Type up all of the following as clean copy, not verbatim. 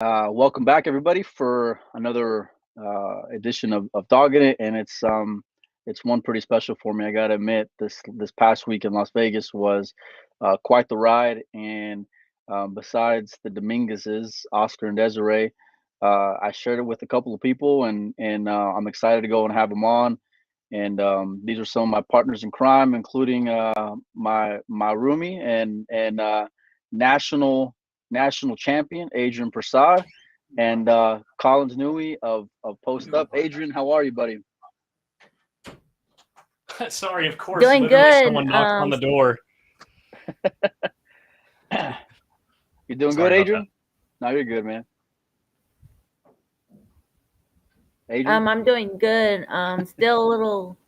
Welcome back, everybody, for another edition of Doggin, and it's one pretty special for me. I gotta admit, this past week in Las Vegas was quite the ride, and besides the Dominguez's, Oscar and Desiree, I shared it with a couple of people, and I'm excited to go and have them on. And these are some of my partners in crime, including my roomie and national national champion Adrian Prasad and Collins Newey of Post Up. Adrian, how are you, buddy? Sorry, of course. Doing Literally, good. someone knocked on the door. You doing Sorry good, about Adrian? No, you're good, man. Adrian, I'm doing good. Still a little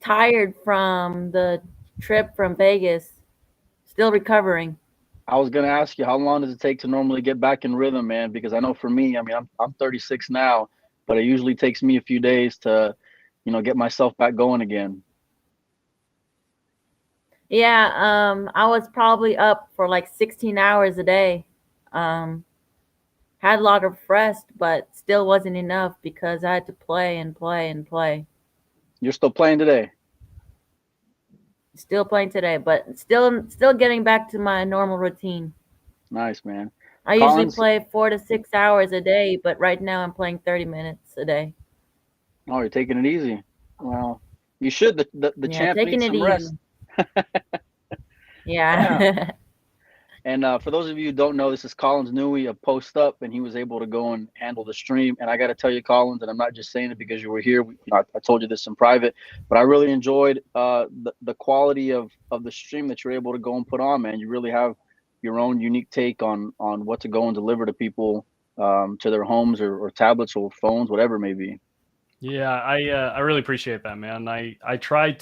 tired from the trip from Vegas. Still recovering. I was gonna ask you how long does it take to normally get back in rhythm, man? Because I know for me, I mean, I'm 36 now, but it usually takes me a few days to, get myself back going again. Yeah, I was probably up for like 16 hours a day. Um, had a lot of rest, but still wasn't enough because I had to play and play and play. You're still playing today? Still playing today, but still getting back to my normal routine. Nice, man. I usually Collins, play 4 to 6 hours a day, but right now I'm playing 30 minutes a day. oh, you're taking it easy. Well, you should. The Yeah, champ taking needs it some rest. easy. Yeah. And for those of you who don't know, this is Collins Newey of Post Up, and he was able to go and handle the stream. And I got to tell you, Collins, and I'm not just saying it because you were here. I told you this in private, but I really enjoyed the quality of the stream that you're able to go and put on, man. You really have your own unique take on what to go and deliver to people, to their homes or tablets or phones, whatever it may be. Yeah, I really appreciate that, man. I try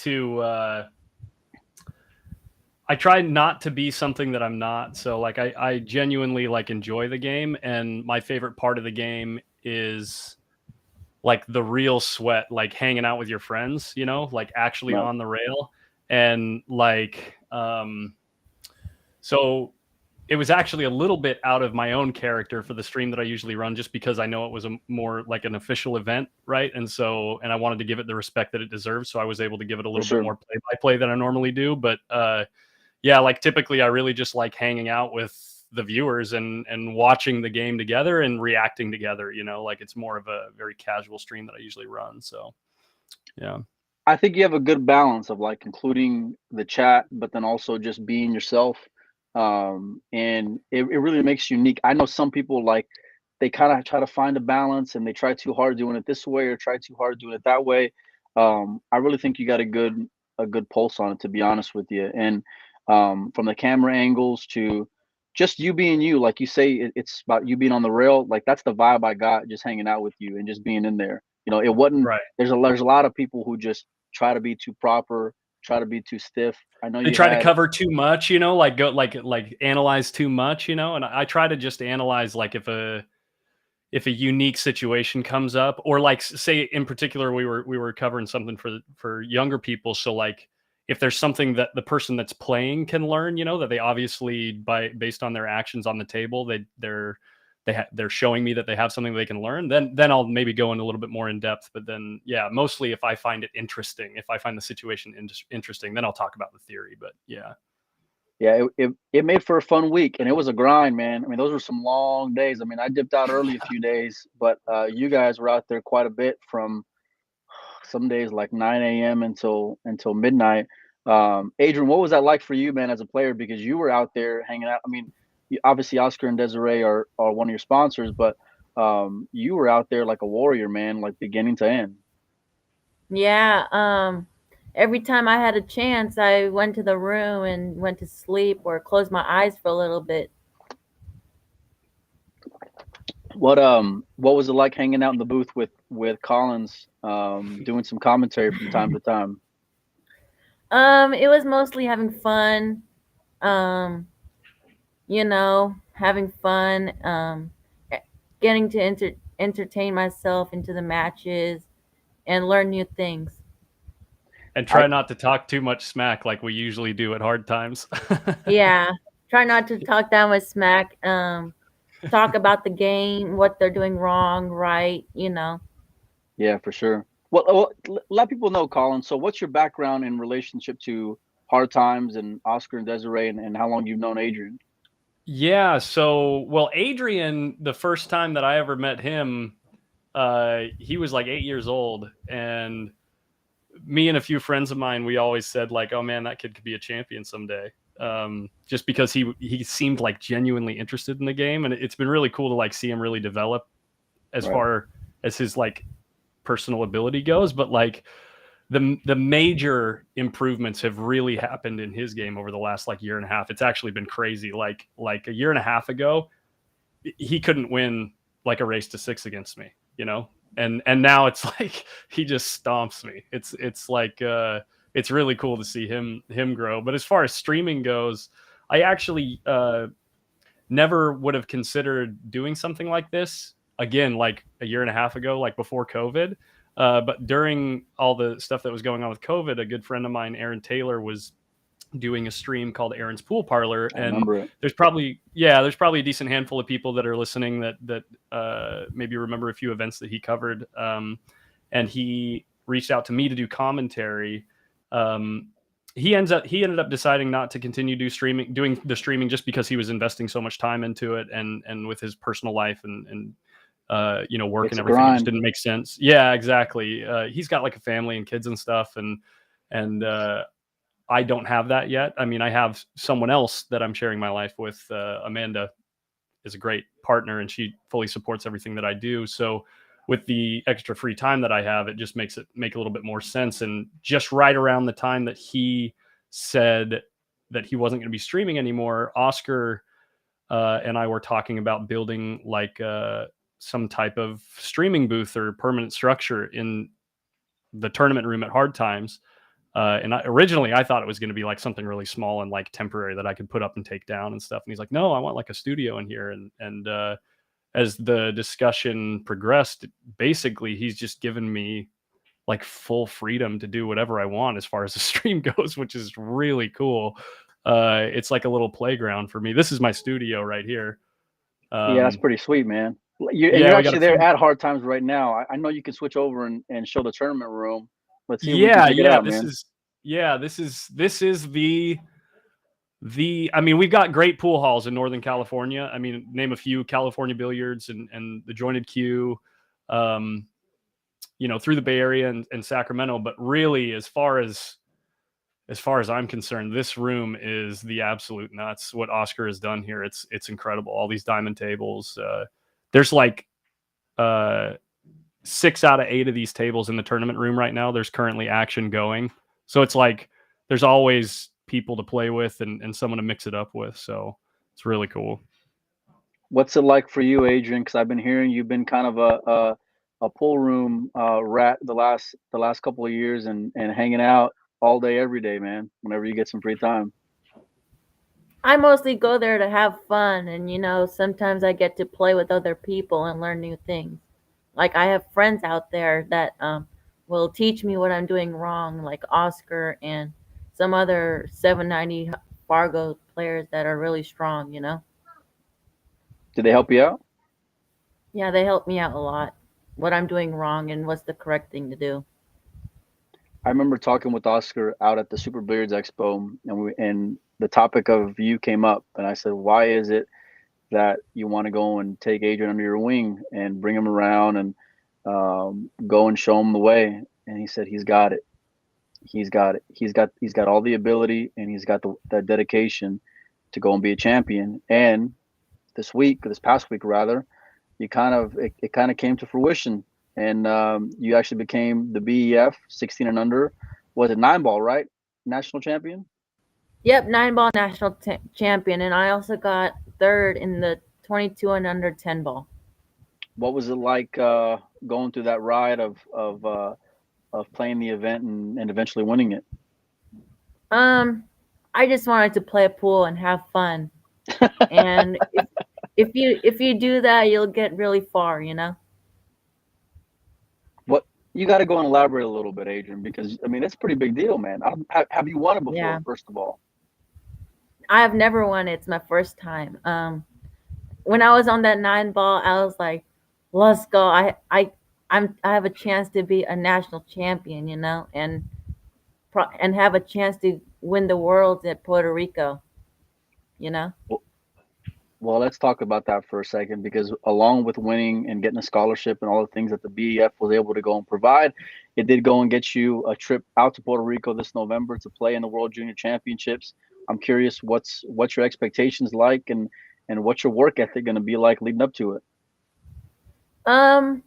not to be something that I'm not. So like I genuinely like enjoy the game, and my favorite part of the game is like the real sweat, like hanging out with your friends, like actually Right. on the rail. And like so it was actually a little bit out of my own character for the stream that I usually run, just because I know it was a more like an official event, right? And I wanted to give it the respect that it deserves, so I was able to give it a For little bit sure. more play by play than I normally do. But yeah, like typically I really just like hanging out with the viewers and watching the game together and reacting together, like it's more of a very casual stream that I usually run. So yeah. I think you have a good balance of like including the chat, but then also just being yourself. And it really makes you unique. I know some people like they kind of try to find a balance and they try too hard doing it this way or try too hard doing it that way. I really think you got a good pulse on it, to be honest with you. And from the camera angles to just you being you, like you say, it's about you being on the rail. Like that's the vibe I got just hanging out with you and just being in there. It wasn't. Right. There's a lot of people who just try to be too proper, try to be too stiff. I know They you try to had. cover too much, like go like analyze too much, and I try to just analyze like if a unique situation comes up, or like say in particular we were covering something for younger people, so like if there's something that the person that's playing can learn, that they obviously based on their actions on the table, they're showing me that they have something they can learn, then I'll maybe go in a little bit more in depth. But then yeah, mostly if I find it interesting, if I find the situation interesting, then I'll talk about the theory. But yeah. Yeah, it made for a fun week, and it was a grind, man. I mean, those were some long days. I mean, I dipped out early a few days, but you guys were out there quite a bit from some days like 9 a.m. until midnight. Adrian, what was that like for you, man, as a player? Because you were out there hanging out. I mean, obviously Oscar and Desiree are one of your sponsors, but you were out there like a warrior, man, like beginning to end. Yeah, every time I had a chance, I went to the room and went to sleep or closed my eyes for a little bit. What was it like hanging out in the booth with Collins, doing some commentary from time to time? It was mostly having fun. Um, having fun. Getting to entertain myself into the matches and learn new things. And I try not to talk too much smack like we usually do at hard times. Yeah, try not to talk that much smack. talk about the game, what they're doing wrong, right, you know. Yeah, for sure. Well, let people know, Colin. So, what's your background in relationship to Hard Times and Oscar and Desiree, and how long you've known Adrian? Yeah. So, well, Adrian, the first time that I ever met him, he was like 8 years old, and me and a few friends of mine, we always said like, "Oh man, that kid could be a champion someday." Just because he seemed like genuinely interested in the game, and it's been really cool to like see him really develop as Right. far as his like personal ability goes. But like the major improvements have really happened in his game over the last like year and a half. It's actually been crazy. Like a year and a half ago, he couldn't win like a race to 6 against me, you know? And now it's like he just stomps me. It's like it's really cool to see him grow. But as far as streaming goes, I actually never would have considered doing something like this again, like a year and a half ago, like before COVID. But during all the stuff that was going on with COVID, a good friend of mine, Aaron Taylor, was doing a stream called Aaron's Pool Parlor, I and remember it. there's probably a decent handful of people that are listening that maybe remember a few events that he covered. And he reached out to me to do commentary. He ended up deciding not to continue doing the streaming just because he was investing so much time into it, and with his personal life and work It's and a everything, it just grind. didn't make sense. Yeah, exactly. He's got like a family and kids and stuff, and I don't have that yet. I mean, I have someone else that I'm sharing my life with. Amanda is a great partner, and she fully supports everything that I do. So with the extra free time that I have, it just makes it make a little bit more sense. And just right around the time that he said that he wasn't going to be streaming anymore, Oscar and I were talking about building like some type of streaming booth or permanent structure in the tournament room at Hard Times. And originally I thought it was going to be like something really small and like temporary that I could put up and take down and stuff. And he's like, "No, I want like a studio in here." And as the discussion progressed, basically he's just given me like full freedom to do whatever I want as far as the stream goes, which is really cool. It's like a little playground for me. This is my studio right here. Yeah, that's Um, pretty sweet, man. You're yeah, we got a actually there few. at Hard Times right now. I know you can switch over and show the tournament room. Let's see if we can Yeah, check it yeah. out, This man. is I mean, we've got great pool halls in Northern California. I mean, name a few: California Billiards and the Jointed Q, through the Bay Area and Sacramento. But really, as far as I'm concerned, this room is the absolute nuts. What Oscar has done here, it's incredible. All these diamond tables. There's like 6 out of 8 of these tables in the tournament room right now. There's currently action going, so it's like there's always people to play with and someone to mix it up with. So it's really cool. What's it like for you, Adrian? Because I've been hearing you've been kind of a pool room rat the last couple of years and hanging out all day every day, man. Whenever you get some free time. I mostly go there to have fun, and sometimes I get to play with other people and learn new things. Like I have friends out there that will teach me what I'm doing wrong, like Oscar and some other 790 Fargo players that are really strong. Did they help you out? Yeah, they help me out a lot. What I'm doing wrong and what's the correct thing to do. I remember talking with Oscar out at the Super Billiards Expo, and the topic of you came up, and I said, "Why is it that you want to go and take Adrian under your wing and bring him around and go and show him the way?" And he said, "He's got it. He's got it. He's got all the ability, and he's got the dedication to go and be a champion." And this past week rather, it kind of came to fruition, and you actually became the BEF 16 and under. Was it 9 ball, right? National champion. Yep, 9 ball national champion, and I also got third in the 22 and under 10 ball. What was it like going through that ride of playing the event and eventually winning it? I just wanted to play a pool and have fun, and if you do that, you'll get really far. What you got to go and elaborate a little bit, Adrian, because I mean it's a pretty big deal, man. Have you won it before? Yeah, First of all, I have never won it. It's my first time. when I was on that 9 ball, I was like, let's go. I have a chance to be a national champion, and have a chance to win the worlds at Puerto Rico, you know. Well, well, let's talk about that for a second, because along with winning and getting a scholarship and all the things that the BEF was able to go and provide, it did go and get you a trip out to Puerto Rico this November to play in the World Junior Championships. I'm curious, what's your expectations like, and what's your work ethic going to be like leading up to it? Um,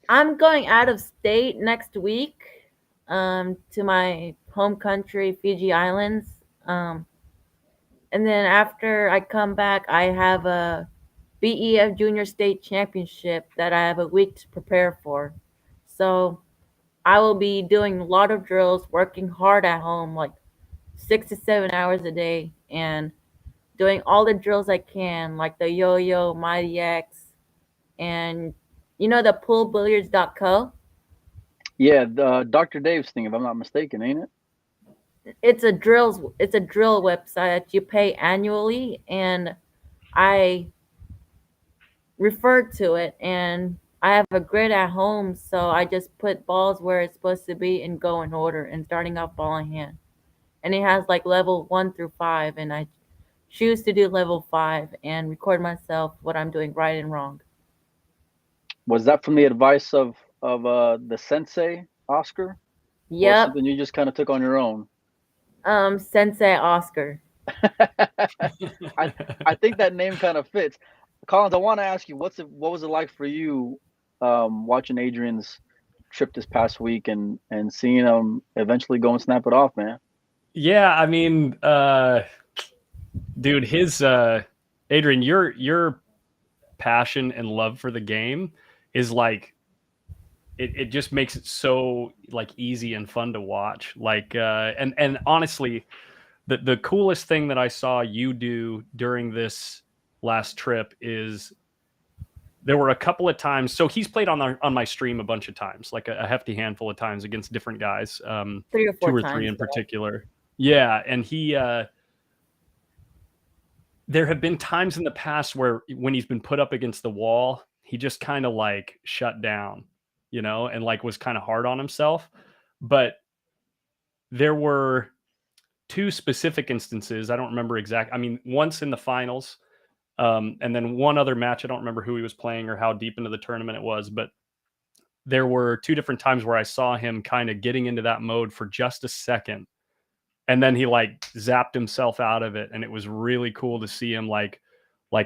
I'm going out of state next week, to my home country, Fiji Islands. Um, and then after I come back, I have a BEF Junior State Championship that I have a week to prepare for. So I will be doing a lot of drills, working hard at home, like 6 to 7 hours a day, and doing all the drills I can, like the yo-yo, Mighty X, and the poolbilliards.co. Yeah, the Dr. Dave's thing, if I'm not mistaken, ain't it? It's a drill website that you pay annually, and I refer to it, and I have a grid at home, so I just put balls where it's supposed to be and go in order, and starting off ball in hand. And it has like level 1 through 5, and I choose to do level 5 and record myself what I'm doing right and wrong. Was that from the advice of the sensei, Oscar, or Yep. something you just kind of took on your own? Sensei Oscar. I think that name kind of fits. Collins, I want to ask you, what was it like for you, watching Adrian's trip this past week and seeing him eventually go and snap it off, man? Yeah, I mean, dude, his Adrian, your passion and love for the game is like it just makes it so like easy and fun to watch. Like and honestly, the coolest thing that I saw you do during this last trip is there were a couple of times. So he's played on my stream a bunch of times, like a hefty handful of times against different guys, 3 or 4 two or times. three in particular. Yeah, and he there have been times in the past where when he's been put up against the wall, he just kind of like shut down, and like was kind of hard on himself. But there were two specific instances. I don't remember exact. I mean, once in the finals, and then one other match. I don't remember who he was playing or how deep into the tournament it was, but there were two different times where I saw him kind of getting into that mode for just a second, and then he like zapped himself out of it, and it was really cool to see him like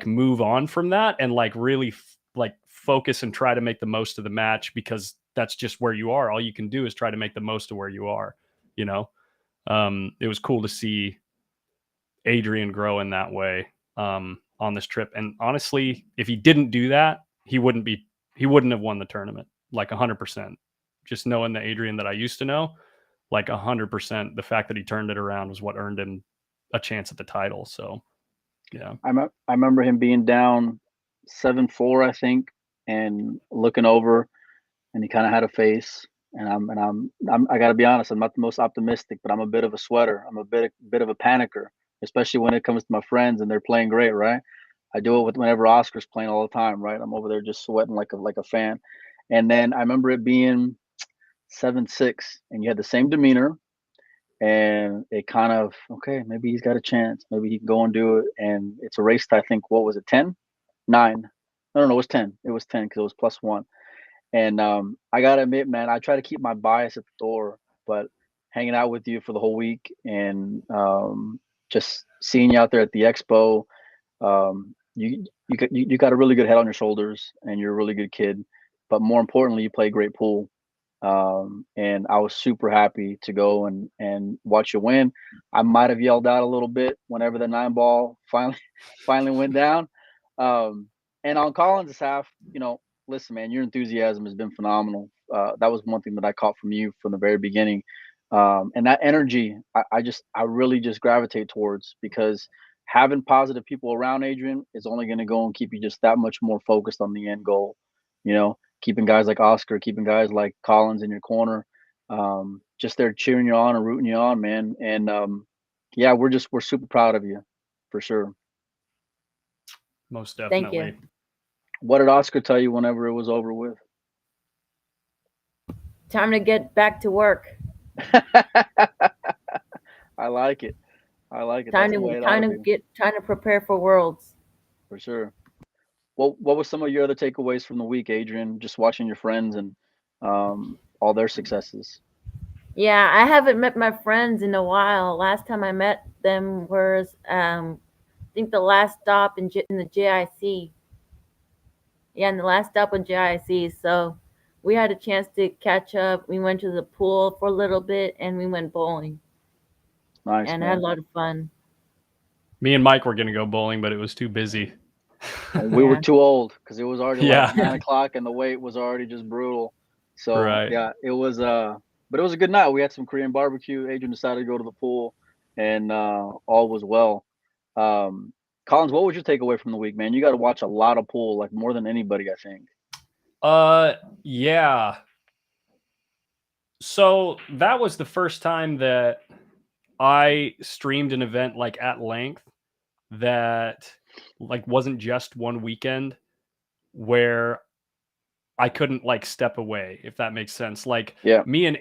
move on from that and like really like focus and try to make the most of the match, because that's just where you are. All you can do is try to make the most of where you are. It was cool to see Adrian grow in that way on this trip. And honestly, if he didn't do that, he wouldn't have won the tournament, like 100%. Just knowing the Adrian that I used to know, like 100%, the fact that he turned it around was what earned him a chance at the title. So, yeah. I remember him being down 7-4, I think, and looking over, and he kind of had a face. And I got to be honest, I'm not the most optimistic, but I'm a bit of a sweater. I'm a bit of a panicker, especially when it comes to my friends and they're playing great, right? I do it with whenever Oscar's playing all the time, right? I'm over there just sweating like a fan. And then I remember it being 7-6, and you had the same demeanor, and it kind of, okay, maybe he's got a chance, maybe he can go and do it. And it's a race to, I think, what was it, 10, 9? No, it was 10. It was 10 because it was +1. And I gotta admit, man, I try to keep my bias at the door, but hanging out with you for the whole week, and just seeing you out there at the expo, you got a really good head on your shoulders, and you're a really good kid. But more importantly, you play great pool. And I was super happy to go and watch you win. I might have yelled out a little bit whenever the 9 ball finally went down. And on Collins' half, listen, man, your enthusiasm has been phenomenal. That was one thing that I caught from you from the very beginning. And that energy, I really just gravitate towards, because having positive people around Adrian is only going to go and keep you just that much more focused on the end goal. Keeping guys like Oscar, keeping guys like Collins in your corner, just there cheering you on and rooting you on, man. And yeah, we're super proud of you, for sure. Most Thank you. definitely. What did Oscar tell you whenever it was over with? Time to get back to work. I like it. I like it. Time That's the to way it ought time to to be, get trying to prepare for Worlds. for sure. What was some of your other takeaways from the week, Adrian? Just watching your friends and all their successes. Yeah, I haven't met my friends in a while. Last time I met them was I think the last stop in the JIC. Yeah, in the last stop in JIC. So we had a chance to catch up. We went to the pool for a little bit and we went bowling Nice, and had a man. lot of fun. Me and Mike were gonna go bowling, but it was too busy. We were Yeah. too old because it was already like Yeah. 9 o'clock and the wait was already just brutal. So Right. yeah, it was but it was a good night. We had some Korean barbecue. Adrian decided to go to the pool and all was well. Collins, what was your takeaway from the week, man? You got to watch a lot of pool, like more than anybody, I think. Yeah. So that was the first time that I streamed an event like at length that like wasn't just one weekend where I couldn't like step away, if that makes sense. Like Yeah, me and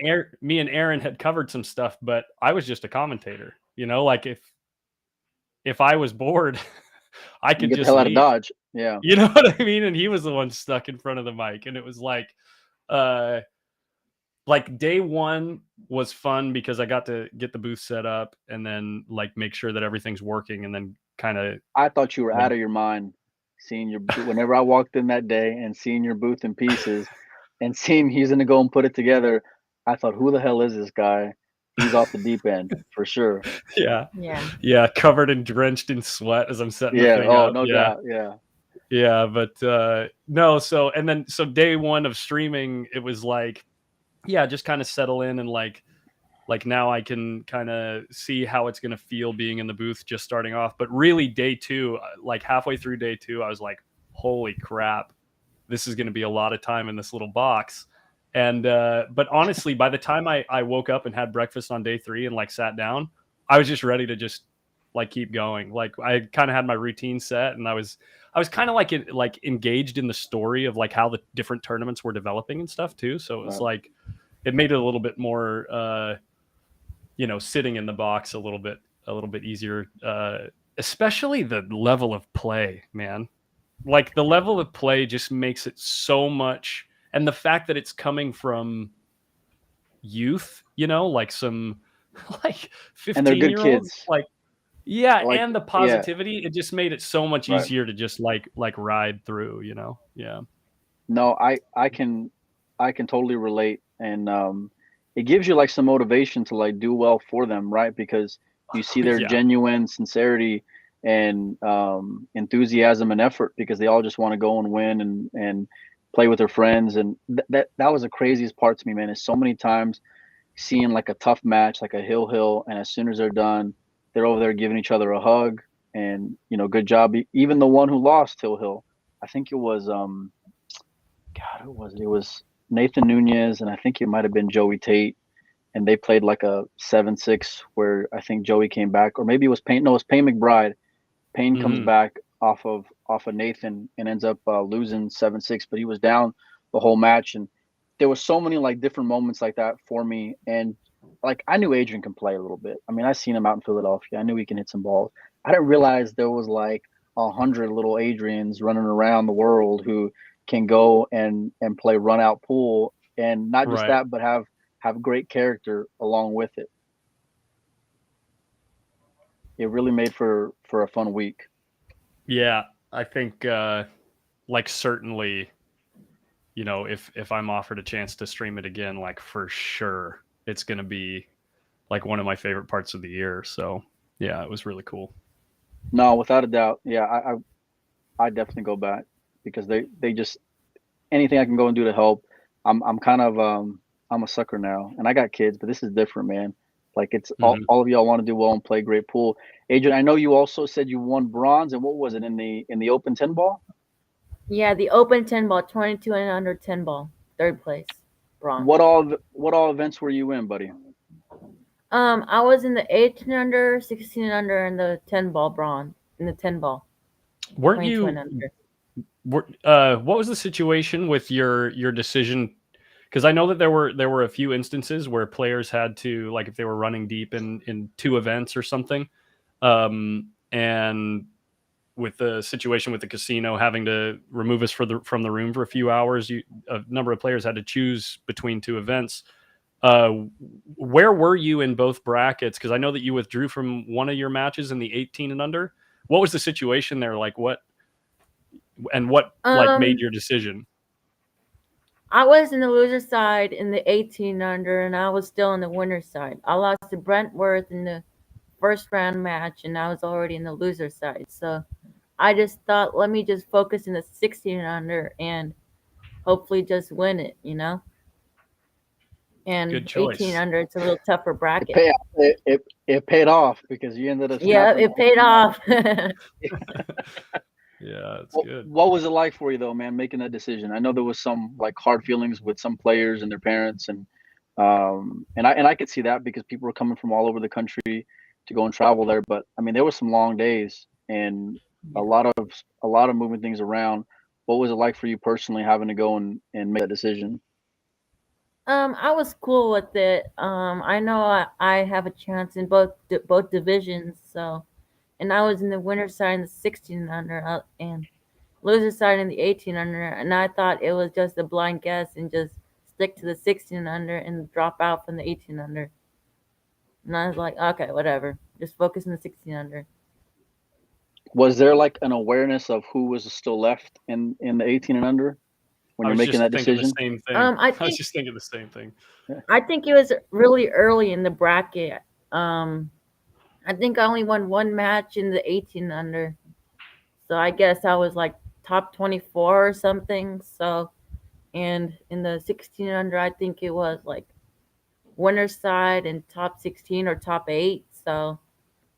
Aaron had covered some stuff, but I was just a commentator, like if I was bored, I you could get the just hell out of leave. Dodge. Yeah, You know what I mean? And he was the one stuck in front of the mic. And it was uh like day one was fun because I got to get the booth set up and then like make sure that everything's working and then kind of I thought you were like out of your mind seeing your whenever I walked in that day and seeing your booth in pieces and seeing he's gonna go and put it together. I thought, who the hell is this guy? He's off the deep end for sure. yeah. Yeah. Yeah, covered and drenched in sweat as I'm setting the Yeah. thing Oh, up. no Yeah. doubt. Yeah. Yeah, but no, so day one of streaming, it was like, yeah, just kind of settle in and like now I can kind of see how it's going to feel being in the booth just starting off. But really day two, like halfway through day two, I was like, holy crap, this is going to be a lot of time in this little box. And but honestly, by the time I woke up and had breakfast on day three and like sat down, I was just ready to just like keep going. Like I kind of had my routine set and I was kind of like engaged in the story of like how the different tournaments were developing and stuff too. So it was Right. like it made it a little bit more sitting in the box a little bit easier, especially the level of play, man. Like the level of play just makes it so much, and the fact that it's coming from youth, like some like And they're good 15-year-olds, kids. like yeah, Like, and the yeah, positivity, it just made it so much right. easier to just like ride through, yeah. No, I can totally relate, and it gives you like some motivation to like do well for them, right? Because you see their Yeah, genuine sincerity and enthusiasm and effort because they all just want to go and win and play with their friends, and that was the craziest part to me, man. Is so many times seeing like a tough match, like a hill, and as soon as they're done, they're over there giving each other a hug and good job. Even the one who lost hill, I think it was God, who was it? It was Nathan Nunez, and I think it might have been Joey Tate, and they played like a 7-6 where I think Joey came back, or maybe it was Payne. No, it was Payne McBride. Payne comes hmm back off of Nathan and ends up losing 7-6, but he was down the whole match, and there was so many like different moments like that for me, and like I knew Adrian can play a little bit. I mean, I seen him out in Philadelphia. I knew he can hit some balls. I didn't realize there was like 100 little Adrians running around the world who can go and play run out pool, and not just right. that, but have great character along with it. It really made for a fun week. Yeah, I think like certainly, if I'm offered a chance to stream it again, like for sure it's going to be like one of my favorite parts of the year. So yeah, it was really cool. No, without a doubt. Yeah, I definitely go back because they just anything I can go and do to help. I'm kind of I'm a sucker now, and I got kids, but this is different, man. Like it's all, hmm all of y'all want to do well and play great pool. Adrian, I know you also said you won bronze, and what was it in the open 10 ball? Yeah, the open 10 ball, 22 and under 10 ball, third place, bronze. What all events were you in, buddy? I was in the 18 under, 16 under, and the 10 ball bronze. In the 10 ball. Weren't 22 you? and under. What was the situation with your decision? Because I know that there were a few instances where players had to, like, if they were running deep in 2 events or something, and with the situation with the casino having to remove us from the room for a few hours, a number of players had to choose between 2 events. Where were you in both brackets? Because I know that you withdrew from one of your matches in the 18 and under. What was the situation there? Like, what like made your decision? I was in the loser side in the 18 under, and I was still in the winner side. I lost to Brentworth in the first round match, and I was already in the loser side. So I just thought, let me just focus in the 16 under and hopefully just win it, you know? And Good choice. 18 under, it's a little tougher bracket. It paid off because you ended up. Yeah, it paid off. Yeah, it's good. What was it like for you though, man, making that decision? I know there was some like hard feelings with some players and their parents, and I could see that because people were coming from all over the country to go and travel there. But I mean, there were some long days and a lot of moving things around. What was it like for you personally having to go and make that decision? I was cool with it. I know I have a chance in both divisions, so, and I was in the winner side in the 16 under and loser side in the 18 under, and I thought it was just a blind guess and just stick to the 16 under and drop out from the 18 under. And I was like, okay, whatever, just focus on the 16 under. Was there like an awareness of who was still left in the 18 and under when you're making that decision? The same thing. I was just thinking the same thing. I think it was really early in the bracket. I think I only won one match in the 18 under. So I guess I was like top 24 or something. So, and in the 16 under, I think it was like winner's side and top 16 or top 8. So,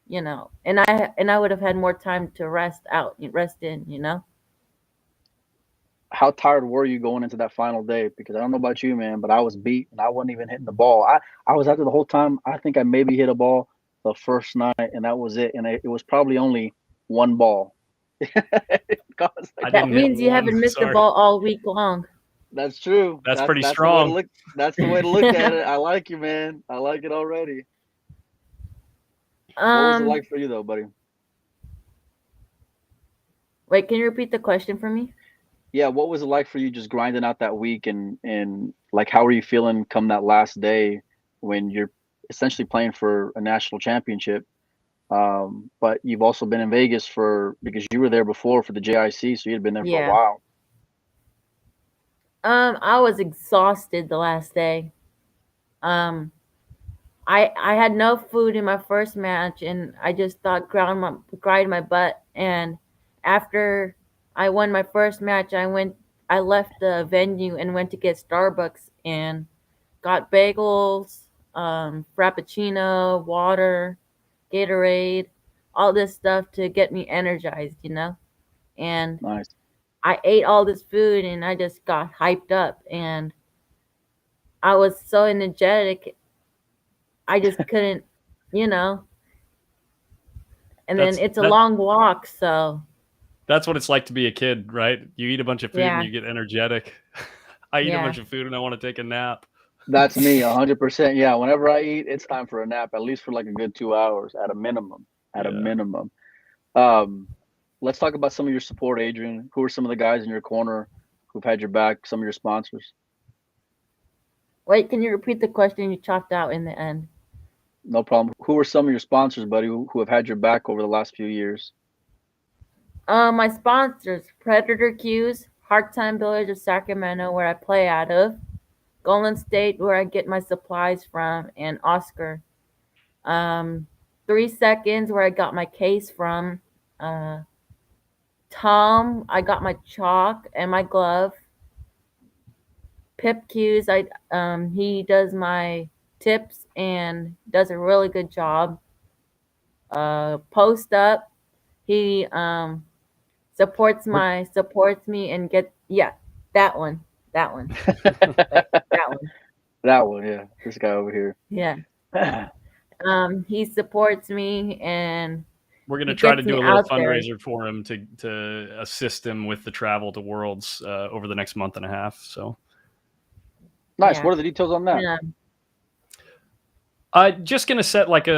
you know, and I would have had more time to rest in, you know. How tired were you going into that final day? Because I don't know about you, man, but I was beat and I wasn't even hitting the ball. I was out there the whole time. I think I maybe hit a ball the first night, and that was it. And it was probably only one ball. That means you haven't missed the ball all week long. That's true. That's pretty strong. That's the way to look at it. I like you, man. I like it already. What was it like for you, though, buddy? Wait, can you repeat the question for me? Yeah, what was it like for you just grinding out that week and like how were you feeling come that last day when you're essentially playing for a national championship? But you've also been in Vegas because you were there before for the JIC, so you'd been there for a while. I was exhausted the last day. I had no food in my first match, and I just thought grind my butt. And after I won my first match, I left the venue and went to get Starbucks and got bagels, Frappuccino, water, Gatorade, all this stuff to get me energized, you know? And nice. I ate all this food and I just got hyped up and I was so energetic. I just couldn't, you know. And then it's a long walk, so. That's what it's like to be a kid, right? You eat a bunch of food and you get energetic. I eat a bunch of food and I want to take a nap. That's me, 100%. Yeah, whenever I eat, it's time for a nap, at least for like a good 2 hours at a minimum. A minimum. Let's talk about some of your support, Adrian. Who are some of the guys in your corner who've had your back, some of your sponsors? Wait, can you repeat the question? You chopped out in the end. No problem. Who are some of your sponsors, buddy, who have had your back over the last few years? My sponsors, Predator Q's, Hard Time Village of Sacramento, where I play out of, Golden State, where I get my supplies from, and Oscar. 3 Seconds, where I got my case from. Tom, I got my chalk and my glove. Pip Q's, he does my tips and does a really good job. Post Up, he supports me and that one. That one. That one, yeah. This guy over here. Yeah. He supports me and We're going to It try to gets do me a little out there. fundraiser for him to assist him with the travel to Worlds over the next month and a half. So Nice. Yeah. What are the details on that? Yeah. just going to set like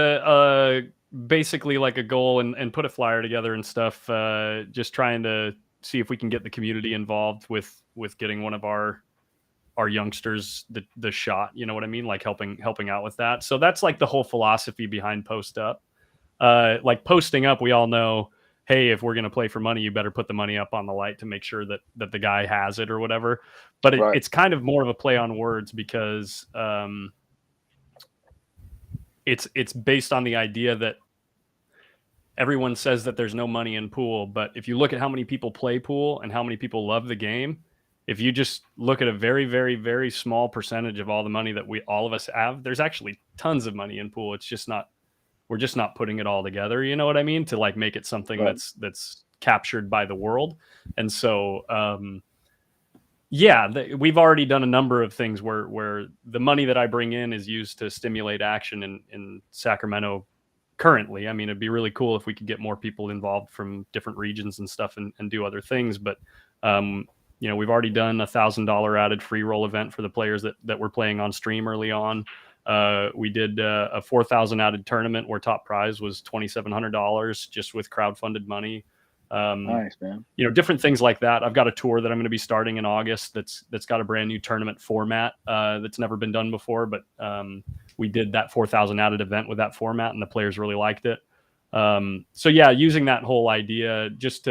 basically like a goal and put a flyer together and stuff. Just trying to see if we can get the community involved with getting one of our youngsters the shot. You know what I mean? Like helping out with that. So that's like the whole philosophy behind Post Up. Like posting up, we all know, hey, if we're going to play for money, you better put the money up on the light to make sure that the guy has it or whatever. But Right. it's kind of more of a play on words because it's based on the idea that everyone says that there's no money in pool, but if you look at how many people play pool and how many people love the game, if you just look at a very, very, very small percentage of all the money that all of us have, there's actually tons of money in pool. It's just not, we're just not putting it all together. You know what I mean? To like make it something Right. that's captured by the world. And so, yeah, we've already done a number of things where the money that I bring in is used to stimulate action in Sacramento currently. I mean, it'd be really cool if we could get more people involved from different regions and stuff and do other things. But, you know, we've already done $1,000 added free roll event for the players that were playing on stream early on. We did a 4,000 added tournament where top prize was $2,700 just with crowdfunded money. Nice, man. You know, different things like that. I've got a tour that I'm going to be starting in August that's got a brand new tournament format that's never been done before. But we did that 4,000 added event with that format, and the players really liked it. So yeah, using that whole idea just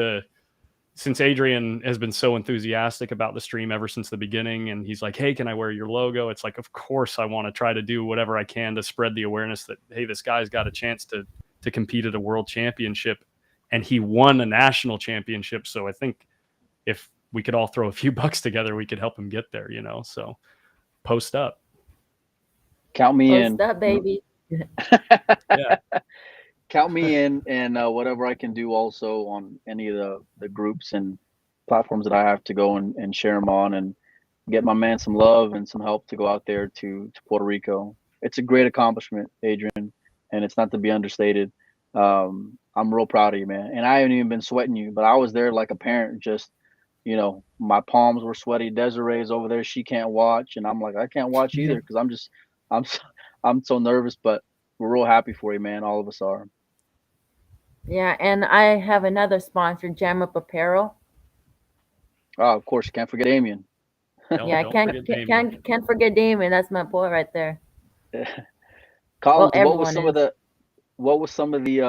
since Adrian has been so enthusiastic about the stream ever since the beginning, and he's like, hey, can I wear your logo? It's like, of course I want to try to do whatever I can to spread the awareness that, hey, this guy's got a chance to compete at a world championship, and he won a national championship. So I think if we could all throw a few bucks together, we could help him get there, you know? So post up. Count me in. Post up, baby. Yeah. Count me in, and whatever I can do also on any of the groups and platforms that I have to go and share them on and get my man some love and some help to go out there to Puerto Rico. It's a great accomplishment, Adrian, and it's not to be understated. I'm real proud of you, man. And I haven't even been sweating you, but I was there like a parent. Just, you know, my palms were sweaty. Desiree's over there; she can't watch, and I'm like, I can't watch either because I'm so nervous. But we're real happy for you, man. All of us are. Yeah, and I have another sponsor, Jam Up Apparel. Oh, of course, you can't forget Damien. Yeah, can't forget Damien. That's my boy right there. Collins, Well, what was some of the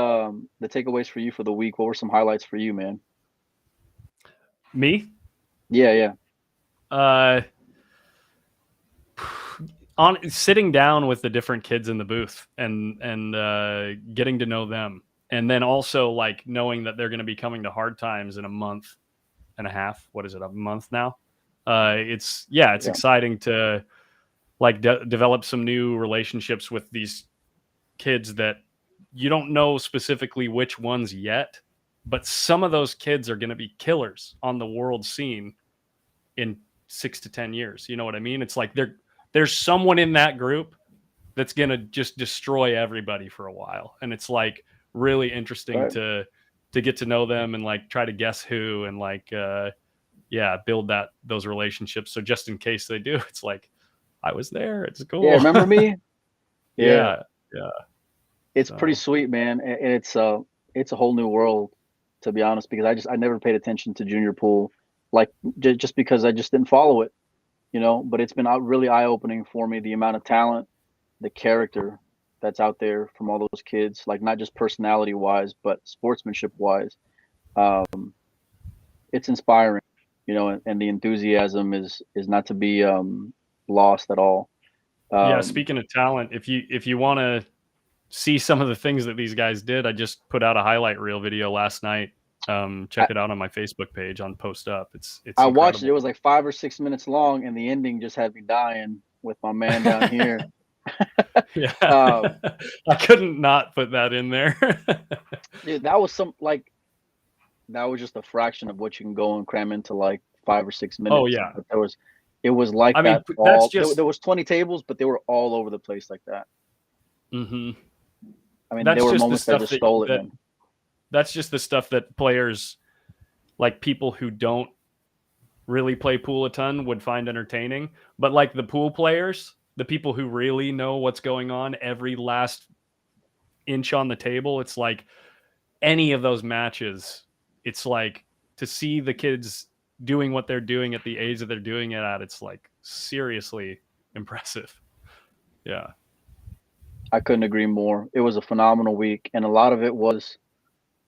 takeaways for you for the week? What were some highlights for you, man? Me? Yeah. On sitting down with the different kids in the booth and getting to know them. And then also like knowing that they're going to be coming to Hard Times in a month and a half. What is it? A month now? It's exciting to like develop some new relationships with these kids that you don't know specifically which ones yet, but some of those kids are going to be killers on the world scene in 6 to 10 years. You know what I mean? It's like there's someone in that group that's going to just destroy everybody for a while. And it's like really interesting to get to know them and like try to guess who and like, build those relationships. So just in case they do, it's like, I was there. It's cool. Yeah. Remember me? Yeah. It's pretty sweet, man. And it's a whole new world, to be honest, because I never paid attention to junior pool, like just because I just didn't follow it, you know, but it's been really eye-opening for me, the amount of talent, the character that's out there from all those kids, like not just personality wise, but sportsmanship wise. It's inspiring, you know, and the enthusiasm is not to be lost at all. Speaking of talent, if you want to see some of the things that these guys did, I just put out a highlight reel video last night. Check it out on my Facebook page on Post Up. It's I watched it. It was like 5 or 6 minutes long, and the ending just had me dying with my man down here. Yeah, I couldn't not put that in there. Dude, that was just a fraction of what you can go and cram into like 5 or 6 minutes. Oh yeah, but it was like that. That's just there was 20 tables, but they were all over the place like that. Mm-hmm. I mean, there were moments that just stole it, man. that's just the stuff that players, like people who don't really play pool a ton, would find entertaining. But like the pool players, the people who really know what's going on every last inch on the table, it's like any of those matches, it's like to see the kids doing what they're doing at the age that they're doing it at, it's like seriously impressive. Yeah. I couldn't agree more. It was a phenomenal week, and a lot of it was,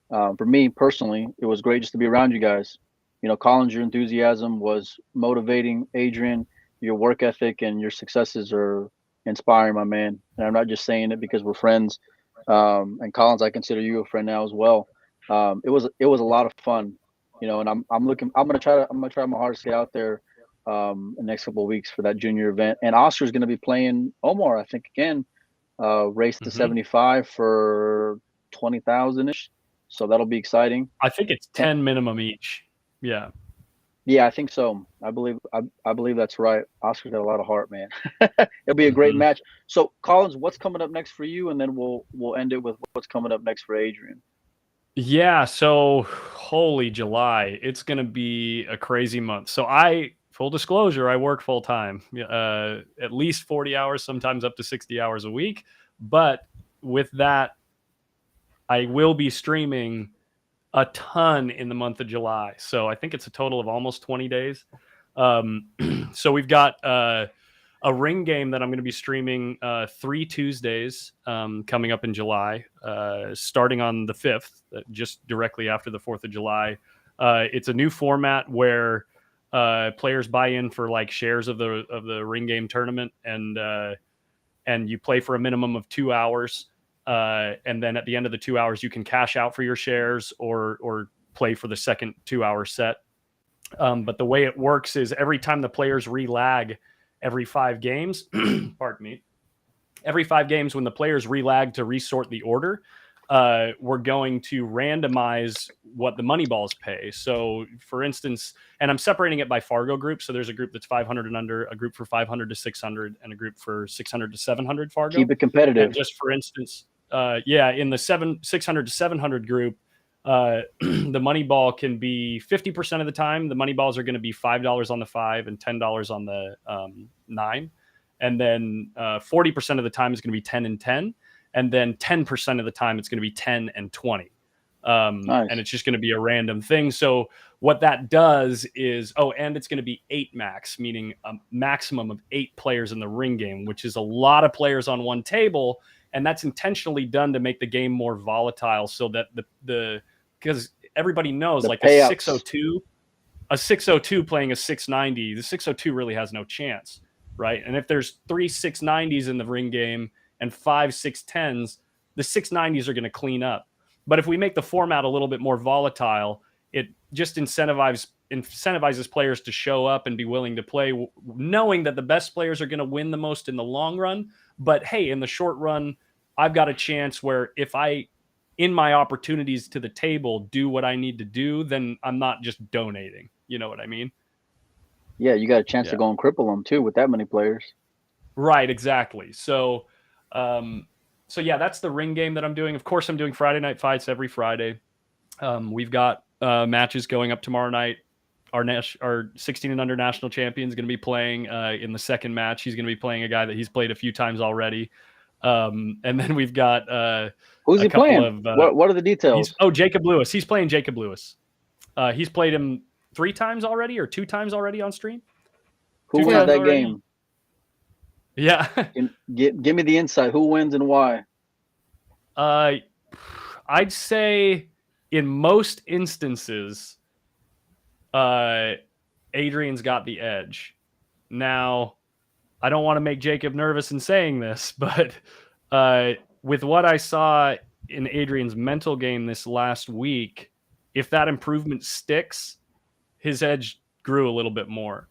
for me personally, it was great just to be around you guys. You know, Collins, your enthusiasm was motivating. Adrian, your work ethic and your successes are inspiring, my man. And I'm not just saying it because we're friends. And Collins, I consider you a friend now as well. It was a lot of fun, you know, and I'm gonna try my hardest to get out there the next couple of weeks for that junior event. And Oscar's gonna be playing Omar, I think, again. Race to 75 for 20,000 ish. So that'll be exciting. I think it's 10 minimum each. Yeah. Yeah, I think so. I believe that's right. Oscar's got a lot of heart, man. It'll be a great match. So Collins, what's coming up next for you? And then we'll end it with what's coming up next for Adrian. Yeah, so holy July. It's gonna be a crazy month. So full disclosure, I work full time, at least 40 hours, sometimes up to 60 hours a week. But with that, I will be streaming a ton in the month of July. So I think it's a total of almost 20 days. So we've got a ring game that I'm going to be streaming 3 Tuesdays coming up in July, starting on the 5th, just directly after the 4th of July. It's a new format where players buy in for like shares of the ring game tournament, and you play for a minimum of 2 hours. And then at the end of the 2 hours, you can cash out for your shares or play for the second 2 hour set. But the way it works is every time the players relag every 5 games, pardon me, every 5 games when the players relag to resort the order, we're going to randomize what the money balls pay. So for instance, and I'm separating it by Fargo groups. So there's a group that's 500 and under, a group for 500 to 600, and a group for 600 to 700 Fargo. Keep it competitive. And just for instance, in the 600 to 700 group, the money ball can be 50% of the time. The money balls are going to be $5 on the 5 and $10 on the 9. And then 40% of the time is going to be 10 and 10. And then 10% of the time it's going to be 10 and 20. Nice. And it's just going to be a random thing. So what that does is, and it's going to be 8 max, meaning a maximum of 8 players in the ring game, which is a lot of players on one table. And that's intentionally done to make the game more volatile, so that because everybody knows the like payouts. a 602 playing a 690, the 602 really has no chance, right? And if there's 3 690s in the ring game and 5 610s, the 690s are going to clean up. But if we make the format a little bit more volatile, it just incentivizes players to show up and be willing to play, knowing that the best players are going to win the most in the long run. But hey, in the short run, I've got a chance where if I, in my opportunities to the table, do what I need to do, then I'm not just donating. You know what I mean? Yeah, you got a chance to go and cripple them too with that many players. Right, exactly. So that's the ring game that I'm doing. Of course, I'm doing Friday night fights every Friday. We've got matches going up tomorrow night. Our 16 and under national champion is going to be playing in the second match. He's going to be playing a guy that he's played a few times already. And then we've got who's he playing? What are the details? Jacob Lewis. He's playing Jacob Lewis. He's played him 3 times already or 2 times already on stream. Who wins that game? Yeah. Give me the insight. Who wins and why? I'd say in most instances, Adrian's got the edge. Now, I don't want to make Jacob nervous in saying this, but with what I saw in Adrian's mental game this last week, if that improvement sticks, his edge grew a little bit more.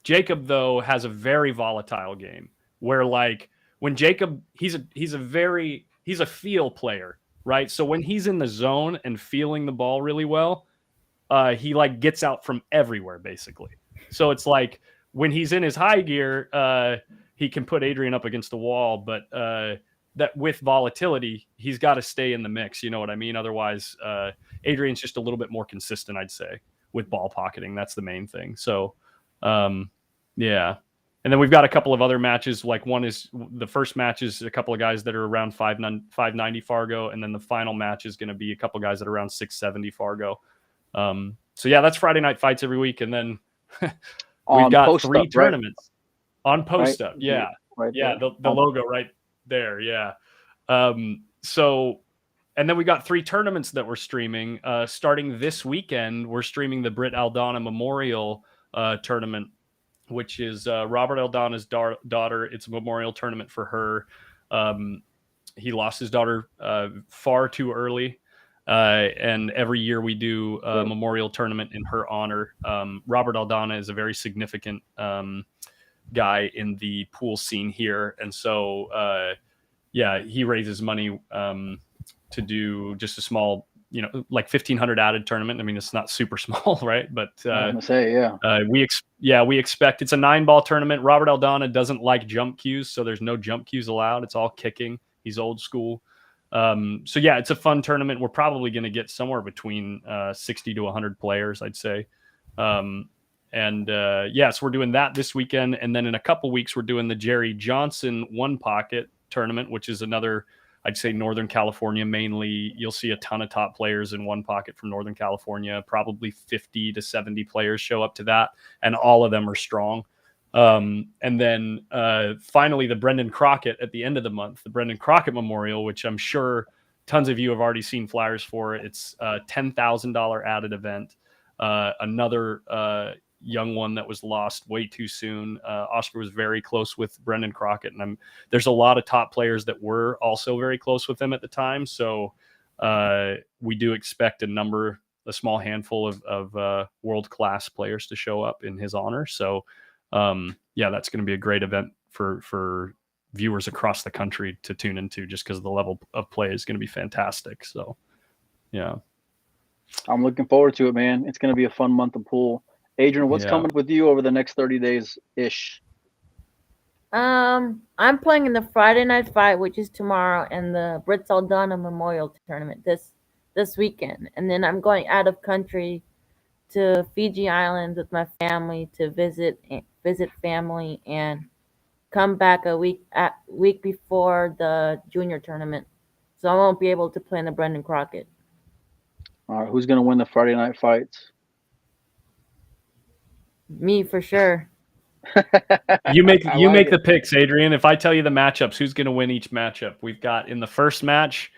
Jacob, though, has a very volatile game where, like, when Jacob, he's a feel player, right? So when he's in the zone and feeling the ball really well, he like gets out from everywhere basically. So it's like when he's in his high gear, he can put Adrian up against the wall. But that with volatility, he's got to stay in the mix. You know what I mean? Otherwise, Adrian's just a little bit more consistent, I'd say, with ball pocketing. That's the main thing. So, yeah. And then we've got a couple of other matches. Like one is the first match is a couple of guys that are around 590 Fargo. And then the final match is going to be a couple of guys that are around 670 Fargo. So yeah, that's Friday night fights every week. And then we've got three tournaments on post up. Yeah. Right yeah. The logo right there. Yeah. So, and then we got three tournaments that we're streaming, starting this weekend. We're streaming the Britt Aldana Memorial, tournament, which is Robert Aldana's daughter. It's a memorial tournament for her. He lost his daughter far too early. And every year we do a memorial tournament in her honor. Robert Aldana is a very significant guy in the pool scene here. And so, yeah, he raises money to do just a small, like 1,500 added tournament. I mean, it's not super small, right? But I'm gonna say, we expect it's a 9-ball tournament. Robert Aldana doesn't like jump cues, so there's no jump cues allowed. It's all kicking. He's old school. So yeah, it's a fun tournament. We're probably going to get somewhere between 60 to 100 players, I'd say. So we're doing that this weekend, and then in a couple weeks we're doing the Jerry Johnson One Pocket tournament, which is another, I'd say, Northern California mainly. You'll see a ton of top players in One Pocket from Northern California. Probably 50 to 70 players show up to that, and all of them are strong. And then finally, the Brendan Crockett at the end of the month, the Brendan Crockett Memorial, which I'm sure tons of you have already seen flyers for. It's a $10,000 added event. Another young one that was lost way too soon. Oscar was very close with Brendan Crockett, and there's a lot of top players that were also very close with him at the time. So we do expect a small handful of world-class players to show up in his honor. So yeah, that's going to be a great event for viewers across the country to tune into, just because the level of play is going to be fantastic. So yeah, I'm looking forward to it, man. It's going to be a fun month of pool. Adrian, what's coming up with you over the next 30 days ish? I'm playing in the Friday night fight, which is tomorrow, and the Britt Aldana Memorial Tournament this weekend. And then I'm going out of country to Fiji Islands with my family to visit family and come back a week before the junior tournament. So I won't be able to play in the Brendan Crockett. All right, who's going to win the Friday night fights? Me for sure. You make the picks, Adrian. If I tell you the matchups, who's going to win each matchup? We've got in the first match,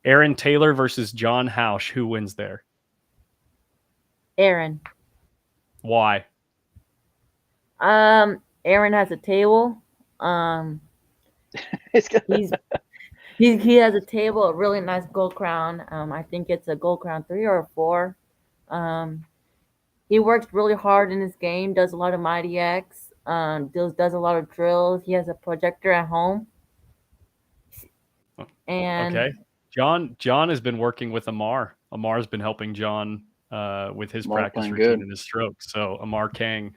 Aaron Taylor versus John Hausch. Who wins there? Aaron. Why? Aaron has a table. He has a table, a really nice gold crown. I think it's a gold crown 3 or 4. He works really hard in his game, does a lot of Mighty X, does a lot of drills. He has a projector at home. And okay. John has been working with Amar. Amar's been helping John with his practice routine and his stroke. So Amar Kang,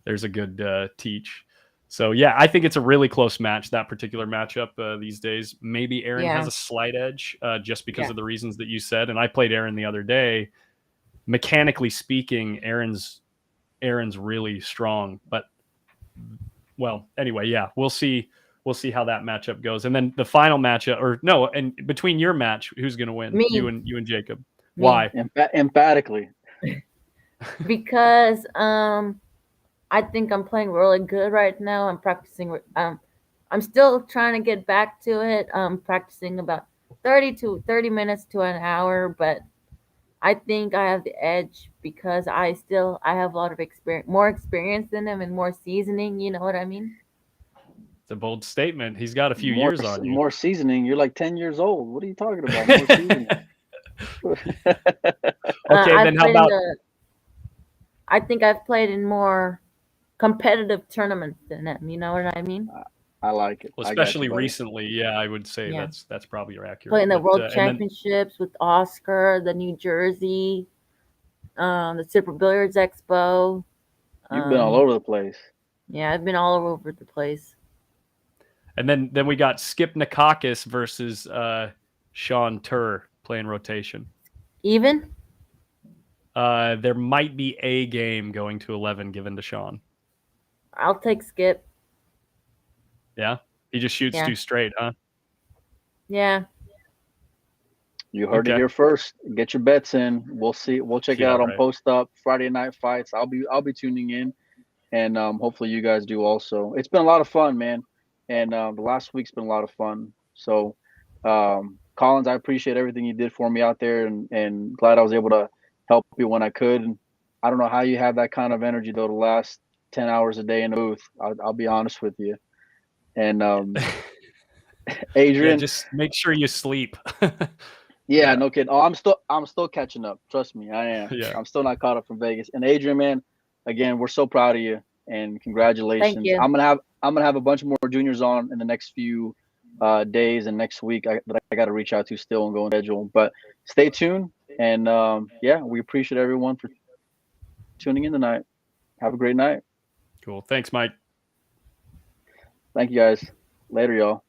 there's a good teach. So yeah, I think it's a really close match, that particular matchup these days. Maybe Aaron has a slight edge just because of the reasons that you said. And I played Aaron the other day. Mechanically speaking, Aaron's really strong. But well, anyway, yeah, we'll see how that matchup goes. And then the final matchup, and between your match, who's going to win? Me. You and Jacob. Me. Why? Emphatically. Because I think I'm playing really good right now. I'm practicing. I'm still trying to get back to it. I'm practicing about 30 minutes to an hour, but I think I have the edge because I have a lot of experience, more experience than him, and more seasoning. You know what I mean? It's a bold statement. He's got a few years on you. More seasoning. You're like 10 years old. What are you talking about? More seasoning. Okay, then how about? I think I've played in more competitive tournaments than him. You know what I mean? I like it. Well, especially recently, yeah, I would say that's probably accurate. Playing the World Championships with Oscar, the New Jersey, the Super Billiards Expo. You've been all over the place. Yeah, I've been all over the place. And then we got Skip Nikakis versus Sean Tur playing rotation. Even? There might be a game going to 11 given to Sean. I'll take Skip. Yeah? He just shoots too straight, huh? Yeah. You heard it here first. Get your bets in. We'll see. We'll check it out on Post Up Friday Night Fights. I'll be tuning in, and hopefully you guys do also. It's been a lot of fun, man, and the last week's been a lot of fun. So, Collins, I appreciate everything you did for me out there, and glad I was able to help you when I could. And I don't know how you have that kind of energy though. The last 10 hours a day in the booth. I'll be honest with you, and Adrian, just make sure you sleep. Yeah, no kidding. Oh, I'm still catching up. Trust me, I am. Yeah. I'm still not caught up from Vegas. And Adrian, man, again, we're so proud of you and congratulations. Thank you. I'm gonna have a bunch more juniors on in the next few days and next week that I got to reach out to still and go on schedule. But stay tuned, and we appreciate everyone for tuning in tonight. Have a great night. Cool. Thanks, Mike. Thank you guys. Later, y'all.